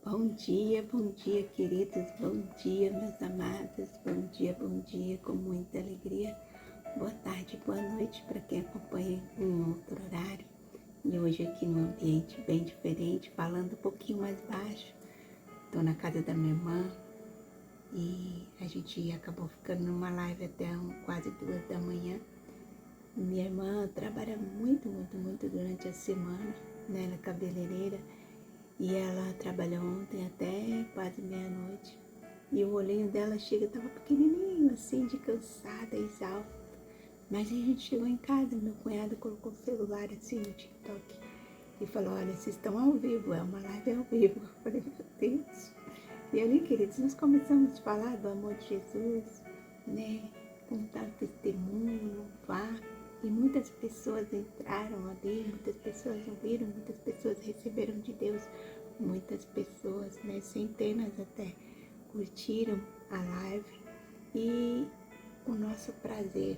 Bom dia, queridos, bom dia, meus amados, bom dia, com muita alegria. Boa tarde, boa noite para quem acompanha em outro horário. E hoje aqui num ambiente bem diferente, falando um pouquinho mais baixo. Estou na casa da minha irmã e a gente acabou ficando numa live até quase 2 da manhã. Minha irmã trabalha muito durante a semana, né, na cabeleireira. E ela trabalhou ontem até quase meia-noite. E o olhinho dela estava pequenininho, assim, de cansada, exausta. Mas a gente chegou em casa, meu cunhado colocou o celular assim no TikTok e falou, olha, vocês estão ao vivo, é uma live ao vivo. Eu falei, meu Deus. E ali, queridos, nós começamos a falar do amor de Jesus, né? Contar o testemunho, louvar. E muitas pessoas entraram ali, muitas pessoas ouviram, muitas pessoas receberam de Deus, muitas pessoas, né, centenas até, curtiram a live. E o nosso prazer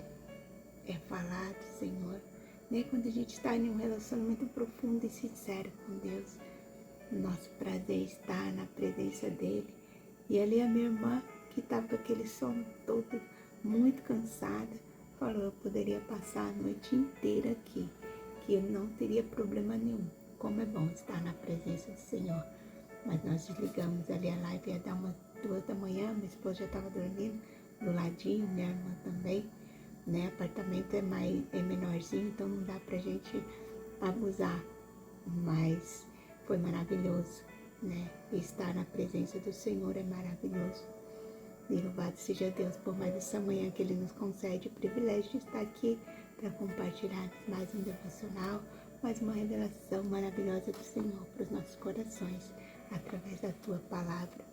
é falar do Senhor, né? Quando a gente está em um relacionamento profundo e sincero com Deus, o nosso prazer está na presença dEle. E ali a minha irmã, que estava com aquele sono todo, muito cansada, falou, eu poderia passar a noite inteira aqui, que eu não teria problema nenhum. Como é bom estar na presença do Senhor. Mas nós desligamos ali a live, ia dar umas 2 da manhã, minha esposa já estava dormindo do ladinho, minha irmã também, né? O apartamento é menorzinho, então não dá pra gente abusar. Mas foi maravilhoso, né? Estar na presença do Senhor é maravilhoso. E louvado seja Deus por mais essa manhã que Ele nos concede o privilégio de estar aqui para compartilhar mais um devocional, mais uma revelação maravilhosa do Senhor para os nossos corações, através da Tua Palavra.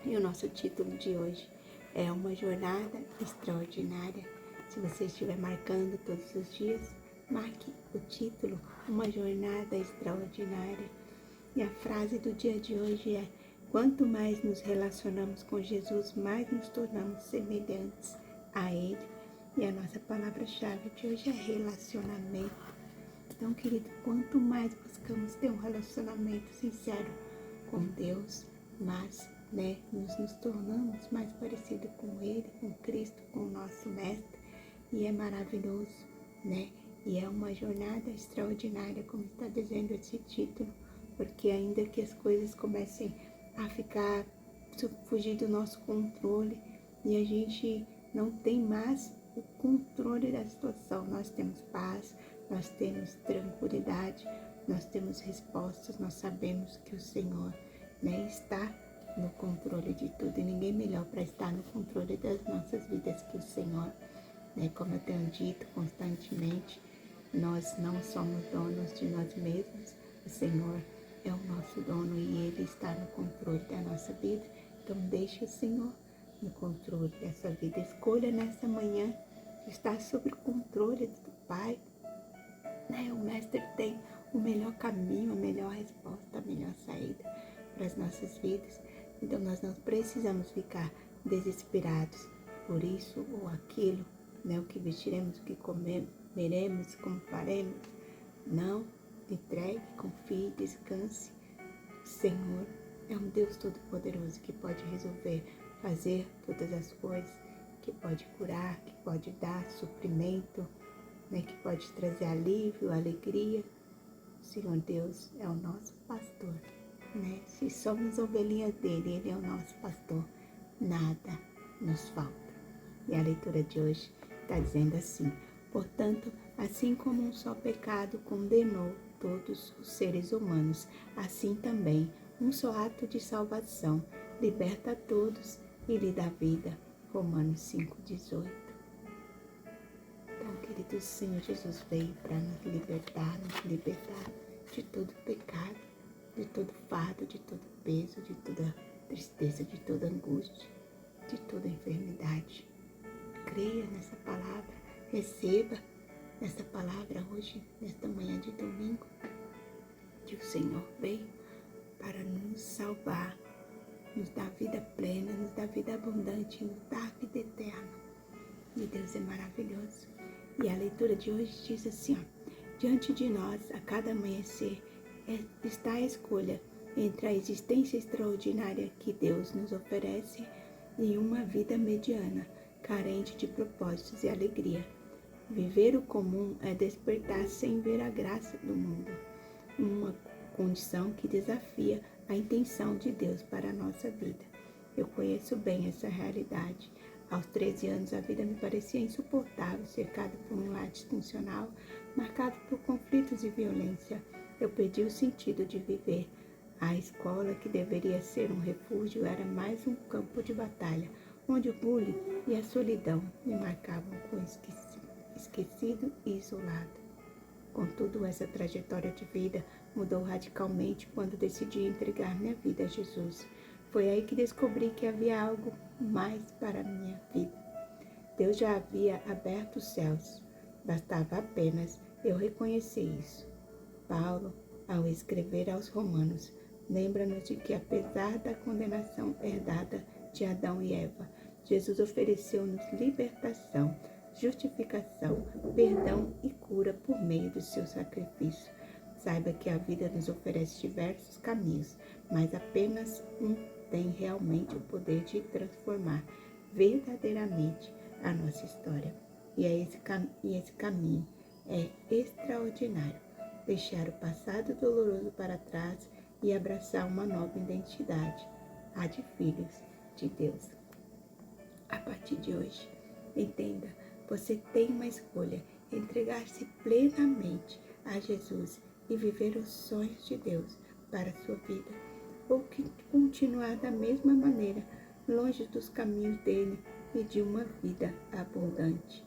E o nosso título de hoje é Uma Jornada Extraordinária. Se você estiver marcando todos os dias, marque o título Uma Jornada Extraordinária. E a frase do dia de hoje é: quanto mais nos relacionamos com Jesus, mais nos tornamos semelhantes a Ele. E a nossa palavra-chave de hoje é relacionamento. Então, querido, quanto mais buscamos ter um relacionamento sincero com Deus, mas, né, nos tornamos mais parecidos com Ele, com Cristo, com o nosso Mestre. E é maravilhoso, né? E é uma jornada extraordinária, como está dizendo esse título, porque ainda que as coisas comecem a fugir do nosso controle e a gente não tem mais o controle da situação, nós temos paz, nós temos tranquilidade, nós temos respostas, nós sabemos que o Senhor, né, está no controle de tudo e ninguém melhor para estar no controle das nossas vidas que o Senhor, né? Como eu tenho dito constantemente, nós não somos donos de nós mesmos, o Senhor é o nosso dono e Ele está no controle da nossa vida. Então deixe o Senhor no controle dessa vida. Escolha nessa manhã estar sob o controle do Pai, né? O Mestre tem o melhor caminho, a melhor resposta, a melhor saída para as nossas vidas. Então nós não precisamos ficar desesperados por isso ou aquilo, né? O que vestiremos, o que comeremos, como faremos. Não. Entregue, confie, descanse. O Senhor é um Deus todo-poderoso que pode resolver, fazer todas as coisas, que pode curar, que pode dar suprimento, né, que pode trazer alívio, alegria. O Senhor Deus é o nosso pastor, né? Se somos ovelhinhas dele, Ele é o nosso pastor, nada nos falta. E a leitura de hoje está dizendo assim: portanto, assim como um só pecado condenou todos os seres humanos, assim também um só ato de salvação liberta a todos e lhe dá vida. Romanos 5,18. Então, querido, o Senhor Jesus veio para nos libertar de todo pecado, de todo fardo, de todo peso, de toda tristeza, de toda angústia, de toda enfermidade. Creia nessa palavra, receba essa palavra hoje, nesta manhã de domingo, que o Senhor veio para nos salvar, nos dar vida plena, nos dar vida abundante, nos dar vida eterna. E Deus é maravilhoso. E a leitura de hoje diz assim, ó: diante de nós, a cada amanhecer, está a escolha entre a existência extraordinária que Deus nos oferece e uma vida mediana, carente de propósitos e alegria. Viver o comum é despertar sem ver a graça do mundo, uma condição que desafia a intenção de Deus para a nossa vida. Eu conheço bem essa realidade. Aos 13 anos, a vida me parecia insuportável, cercada por um lar disfuncional, marcado por conflitos e violência. Eu perdi o sentido de viver. A escola, que deveria ser um refúgio, era mais um campo de batalha, onde o bullying e a solidão me marcavam com esquecido e isolado. Contudo, essa trajetória de vida mudou radicalmente quando decidi entregar minha vida a Jesus. Foi aí que descobri que havia algo mais para a minha vida. Deus já havia aberto os céus. Bastava apenas eu reconhecer isso. Paulo, ao escrever aos Romanos, lembra-nos de que, apesar da condenação herdada de Adão e Eva, Jesus ofereceu-nos libertação, justificação, perdão e cura por meio do seu sacrifício. Saiba que a vida nos oferece diversos caminhos, mas apenas um tem realmente o poder de transformar verdadeiramente a nossa história. E esse caminho é extraordinário. Deixar o passado doloroso para trás e abraçar uma nova identidade, a de filhos de Deus. A partir de hoje, entenda, você tem uma escolha: entregar-se plenamente a Jesus e viver os sonhos de Deus para a sua vida, ou continuar da mesma maneira, longe dos caminhos dele e de uma vida abundante.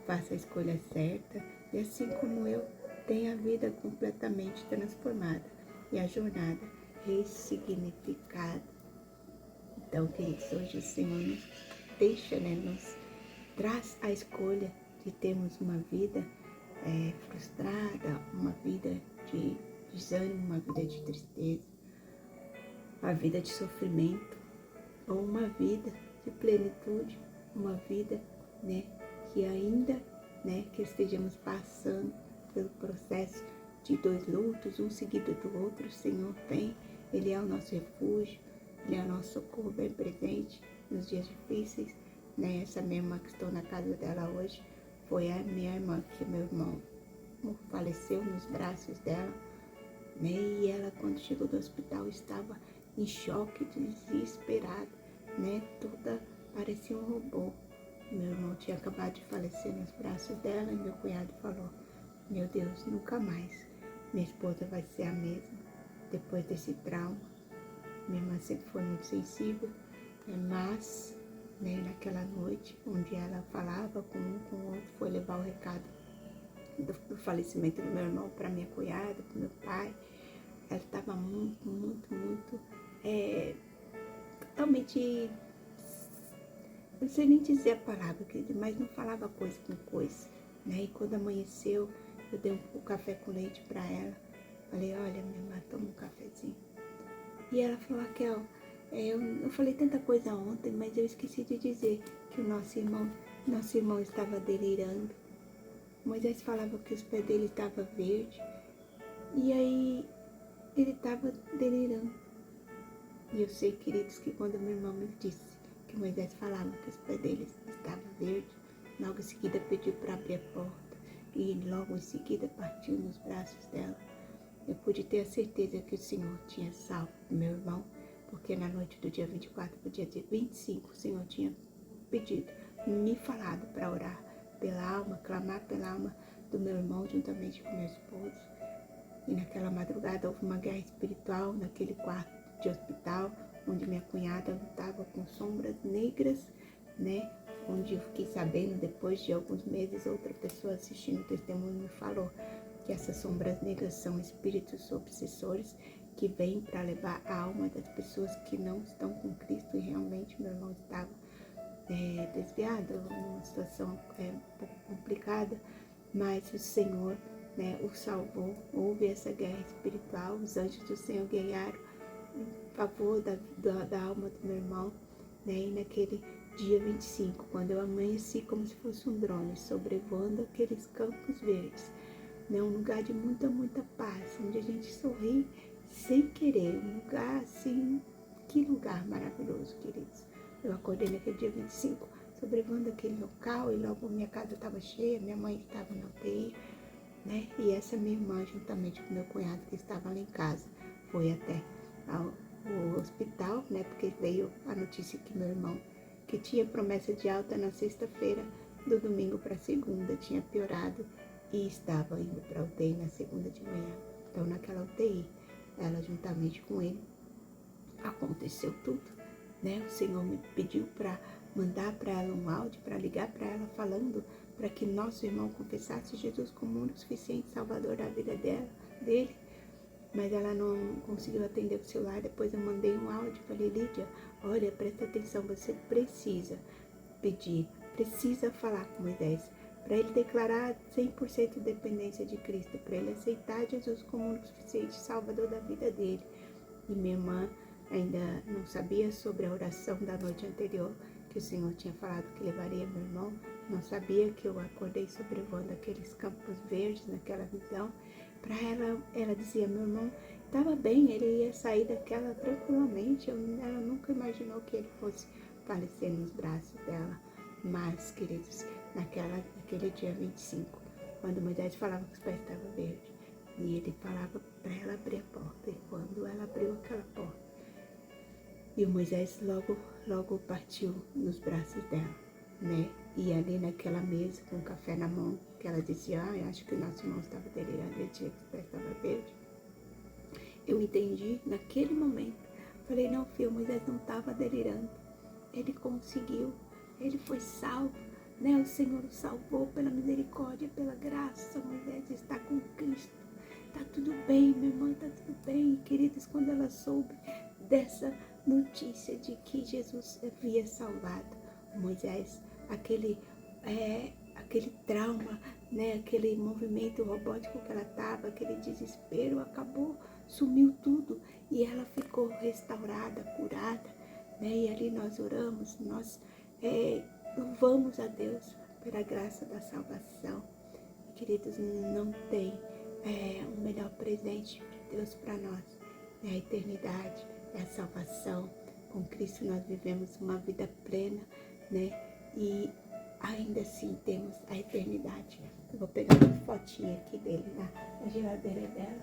Faça a escolha certa e, assim como eu, tenha a vida completamente transformada e a jornada ressignificada. Então, queridos, hoje o Senhor nos deixa, nos traz a escolha de termos uma vida frustrada, uma vida de desânimo, uma vida de tristeza, uma vida de sofrimento, ou uma vida de plenitude, uma vida, que ainda, que estejamos passando pelo processo de 2 lutos, um seguido do outro. O Senhor vem, Ele é o nosso refúgio, Ele é o nosso socorro bem presente nos dias difíceis. Essa minha irmã que estou na casa dela hoje, foi a minha irmã que meu irmão faleceu nos braços dela, e ela, quando chegou do hospital, estava em choque, desesperada, toda parecia um robô. Meu irmão tinha acabado de falecer nos braços dela e meu cunhado falou: meu Deus, nunca mais minha esposa vai ser a mesma depois desse trauma. Minha irmã sempre foi muito sensível, mas naquela noite, onde ela falava com um com o outro, foi levar o recado do falecimento do meu irmão para minha cunhada, para meu pai. Ela estava muito, totalmente, eu não sei nem dizer a palavra, mas não falava coisa com coisa, E quando amanheceu, eu dei um café com leite para ela. Falei: olha, minha irmã, toma um cafezinho. E ela falou: Raquel, eu falei tanta coisa ontem, mas eu esqueci de dizer que o nosso irmão estava delirando. Moisés falava que os pés dele estavam verdes, e aí ele estava delirando. E eu sei, queridos, que quando meu irmão me disse que Moisés falava que os pés dele estavam verdes, logo em seguida pediu para abrir a porta, e logo em seguida partiu nos braços dela. Eu pude ter a certeza que o Senhor tinha salvo meu irmão, porque na noite do dia 24 para o dia 25, o Senhor tinha me falado para orar pela alma, clamar pela alma do meu irmão juntamente com meu esposo. E naquela madrugada houve uma guerra espiritual naquele quarto de hospital, onde minha cunhada lutava com sombras negras, onde eu fiquei sabendo, depois de alguns meses, outra pessoa assistindo o testemunho me falou que essas sombras negras são espíritos obsessores que vêm para levar a alma das pessoas que não estão com Cristo. E realmente meu irmão estava desviado, numa situação um pouco complicada, mas o Senhor o salvou. Houve essa guerra espiritual, os anjos do Senhor guerrearam em favor da alma do meu irmão, e naquele dia 25, quando eu amanheci como se fosse um drone, sobrevoando aqueles campos verdes, um lugar de muita paz, onde a gente sorri sem querer, um lugar assim, que lugar maravilhoso, queridos. Eu acordei naquele dia 25, sobrevivendo aquele local, e logo minha casa estava cheia, minha mãe estava na UTI, né? E essa minha irmã, juntamente com meu cunhado, que estava lá em casa, foi até o hospital, né? Porque veio a notícia que meu irmão, que tinha promessa de alta na sexta-feira, do domingo para segunda, tinha piorado e estava indo para a UTI na segunda de manhã. Então, naquela UTI, ela juntamente com ele, aconteceu tudo, né? O Senhor me pediu para mandar para ela um áudio, para ligar para ela falando para que nosso irmão confessasse Jesus como o único suficiente salvador da vida dele, mas ela não conseguiu atender o celular. Depois eu mandei um áudio, falei: Lídia, olha, presta atenção, você precisa pedir, precisa falar com Moisés, para ele declarar 100% dependência de Cristo, para ele aceitar Jesus como o único suficiente salvador da vida dele. E minha irmã ainda não sabia sobre a oração da noite anterior, que o Senhor tinha falado que levaria meu irmão, não sabia que eu acordei sobrevoando aqueles campos verdes naquela visão. Para ela dizia: meu irmão estava bem, ele ia sair daquela tranquilamente. Ela nunca imaginou que ele fosse falecer nos braços dela. Mas, queridos, naquele dia 25, quando Moisés falava que os pés estavam verdes, e ele falava para ela abrir a porta, e quando ela abriu aquela porta, e o Moisés logo partiu nos braços dela, né? E ali naquela mesa, com o café na mão, que ela dizia: eu acho que o nosso irmão estava delirando, ele tinha que os pés estavam verdes. Eu entendi naquele momento. Falei: não, filho, Moisés não estava delirando. Ele conseguiu, ele foi salvo, né? O Senhor o salvou pela misericórdia, pela graça. Moisés está com Cristo. Tá tudo bem, minha irmã, tá tudo bem. E, queridos, quando ela soube dessa notícia de que Jesus havia salvado Moisés, aquele trauma, né? Aquele movimento robótico que ela estava, aquele desespero, acabou, sumiu tudo. E ela ficou restaurada, curada, né? E ali nós oramos, nós louvamos a Deus pela graça da salvação. Queridos, não tem um melhor presente de Deus para nós. É a eternidade, é a salvação. Com Cristo nós vivemos uma vida plena, né? E ainda assim temos a eternidade. Eu vou pegar uma fotinha aqui dele na geladeira dela.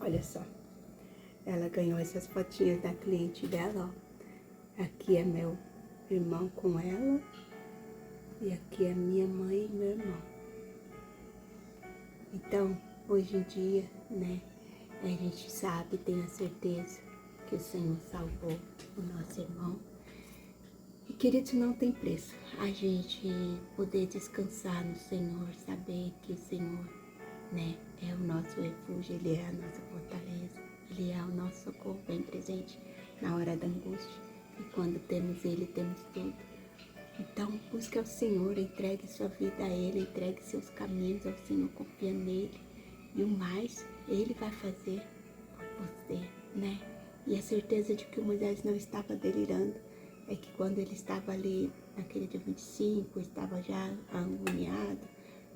Olha só, ela ganhou essas fotinhas da cliente dela, ó. Aqui é meu irmão com ela, e aqui é minha mãe e meu irmão. Então, hoje em dia, né, a gente sabe, tem a certeza que o Senhor salvou o nosso irmão. E, queridos, não tem preço a gente poder descansar no Senhor, saber que o Senhor, né, é o nosso refúgio, Ele é a nossa fortaleza, Ele é o nosso socorro bem presente na hora da angústia. E quando temos Ele, temos tudo. Então, busque ao Senhor, entregue sua vida a Ele, entregue seus caminhos ao Senhor, confia nele. E o mais, Ele vai fazer por você, né? E a certeza de que o Moisés não estava delirando é que quando ele estava ali, naquele dia 25, estava já agoniado,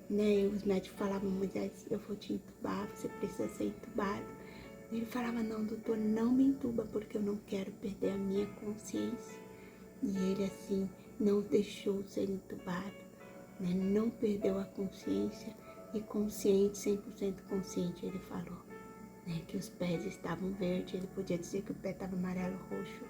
né? E os médicos falavam: Moisés, eu vou te entubar, você precisa ser entubado. E ele falava: não, doutor, não me entuba, porque eu não quero perder a minha consciência. E ele, assim, não deixou ser entubado, né? Não perdeu a consciência, e consciente, 100% consciente, ele falou, né, que os pés estavam verdes. Ele podia dizer que o pé estava amarelo, roxo,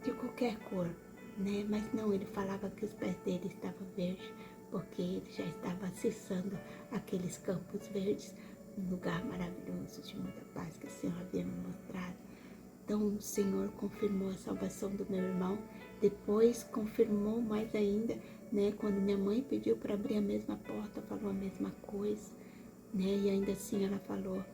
de qualquer cor, né? Mas não, ele falava que os pés dele estavam verdes, porque ele já estava acessando aqueles campos verdes, um lugar maravilhoso de muita paz que o Senhor havia me mostrado. Então o Senhor confirmou a salvação do meu irmão. Depois confirmou mais ainda, né? Quando minha mãe pediu para abrir a mesma porta, falou a mesma coisa, né? E ainda assim ela falou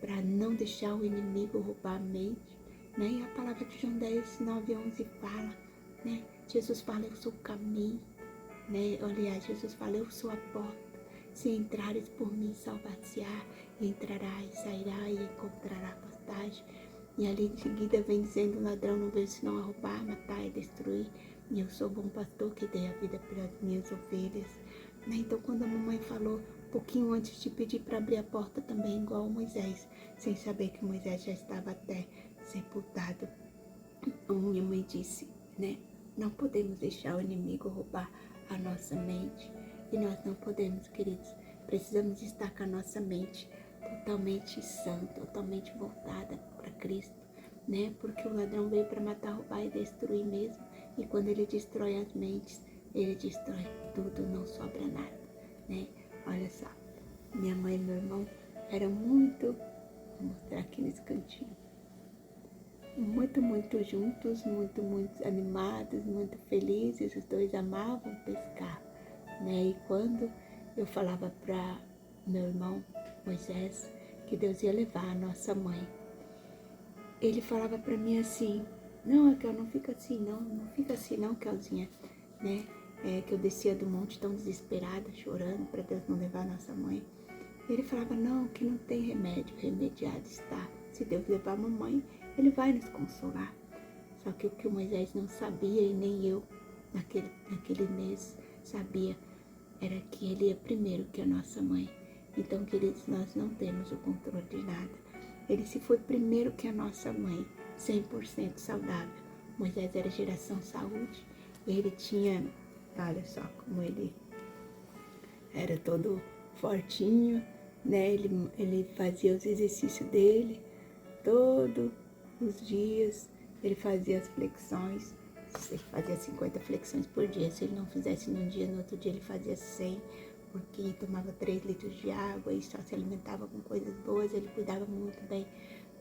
para não deixar o inimigo roubar a mente, né? E a palavra de João 10, 9 e 11 fala, né? Jesus fala: eu sou o caminho, né? Aliás, Jesus fala: eu sou a porta. Se entrares por mim, salvar-se-á, entrará e sairá e encontrará pastagem. E ali em seguida vem dizendo: o ladrão não veio senão a roubar, matar e destruir. E eu sou bom pastor que dei a vida pelas minhas ovelhas. Né? Então, quando a mamãe falou, um pouquinho antes de pedir para abrir a porta também, igual Moisés, sem saber que Moisés já estava até sepultado, a minha mãe disse, né? Não podemos deixar o inimigo roubar a nossa mente. E nós não podemos, queridos. Precisamos estar com a nossa mente totalmente sã, totalmente voltada para Cristo, né? Porque o ladrão veio para matar, roubar e destruir mesmo. E quando ele destrói as mentes, ele destrói tudo, não sobra nada, né? Olha só, minha mãe e meu irmão eram muito, vou mostrar aqui nesse cantinho, muito juntos, muito animados, muito felizes. Os dois amavam pescar, né? E quando eu falava para meu irmão Moisés que Deus ia levar a nossa mãe, ele falava para mim assim, não, Raquel, não fica assim não, Kelzinha, né? Que eu descia do monte tão desesperada, chorando para Deus não levar a nossa mãe. Ele falava, não, que não tem remédio, remediado está. Se Deus levar a mamãe, Ele vai nos consolar. Só que o que o Moisés não sabia, e nem eu, naquele mês, sabia, era que ele ia primeiro que a nossa mãe. Então, queridos, nós não temos o controle de nada. Ele se foi primeiro que a nossa mãe, 100% saudável. Moisés era geração saúde. Ele tinha, olha só como ele era todo fortinho, né? Ele fazia os exercícios dele todos os dias. Ele fazia as flexões. Ele fazia 50 flexões por dia. Se ele não fizesse num dia, no outro dia ele fazia 100, porque tomava 3 litros de água e só se alimentava com coisas boas. Ele cuidava muito bem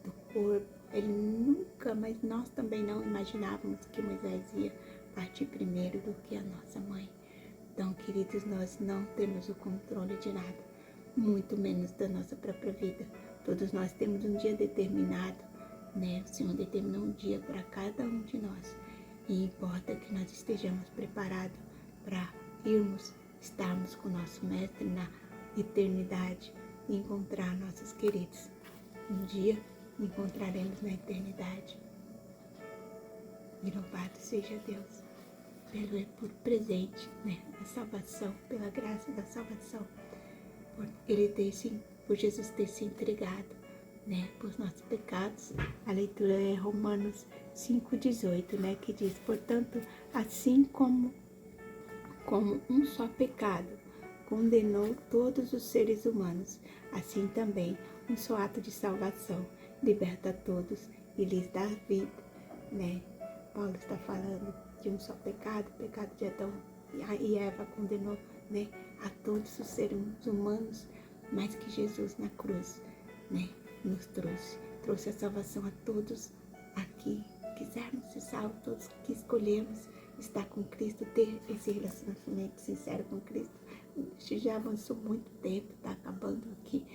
do corpo. Ele nunca, mas nós também não imaginávamos que Moisés ia partir primeiro do que a nossa mãe. Então, queridos, nós não temos o controle de nada, muito menos da nossa própria vida. Todos nós temos um dia determinado, né? O Senhor determinou um dia para cada um de nós. E importa que nós estejamos preparados para estarmos com o nosso Mestre na eternidade e encontrar nossos queridos. Um dia encontraremos na eternidade. E louvado seja Deus por presente, né, da salvação, pela graça da salvação, por Jesus ter se entregado, né, por nossos pecados. A leitura é Romanos 5,18, né, que diz, portanto, assim como um só pecado condenou todos os seres humanos, assim também um só ato de salvação liberta a todos e lhes dá vida, né? Paulo está falando de um só pecado, o pecado de Adão e Eva condenou, né, a todos os seres humanos, mas que Jesus na cruz, né, nos trouxe a salvação a todos aqui. Quisermos ser salvos, todos que escolhemos estar com Cristo, ter esse relacionamento sincero com Cristo. Já avançou muito tempo, está acabando aqui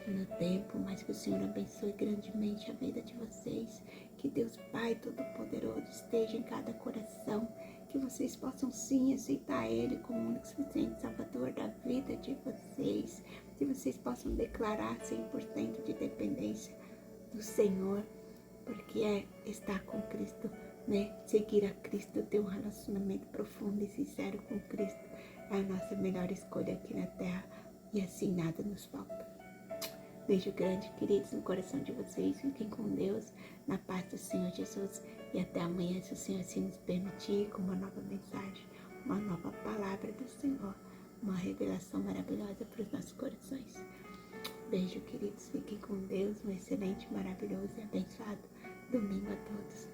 o meu tempo, mas que o Senhor abençoe grandemente a vida de vocês. Que Deus Pai Todo-Poderoso esteja em cada coração, que vocês possam sim aceitar Ele como o único suficiente Salvador da vida de vocês, que vocês possam declarar 100% de dependência do Senhor, porque é estar com Cristo, né? Seguir a Cristo, ter um relacionamento profundo e sincero com Cristo é a nossa melhor escolha aqui na Terra, e assim nada nos falta. Beijo grande, queridos, no coração de vocês. Fiquem com Deus, na paz do Senhor Jesus. E até amanhã, se o Senhor assim nos permitir, com uma nova mensagem, uma nova palavra do Senhor, uma revelação maravilhosa para os nossos corações. Beijo, queridos. Fiquem com Deus. Um excelente, maravilhoso e abençoado domingo a todos.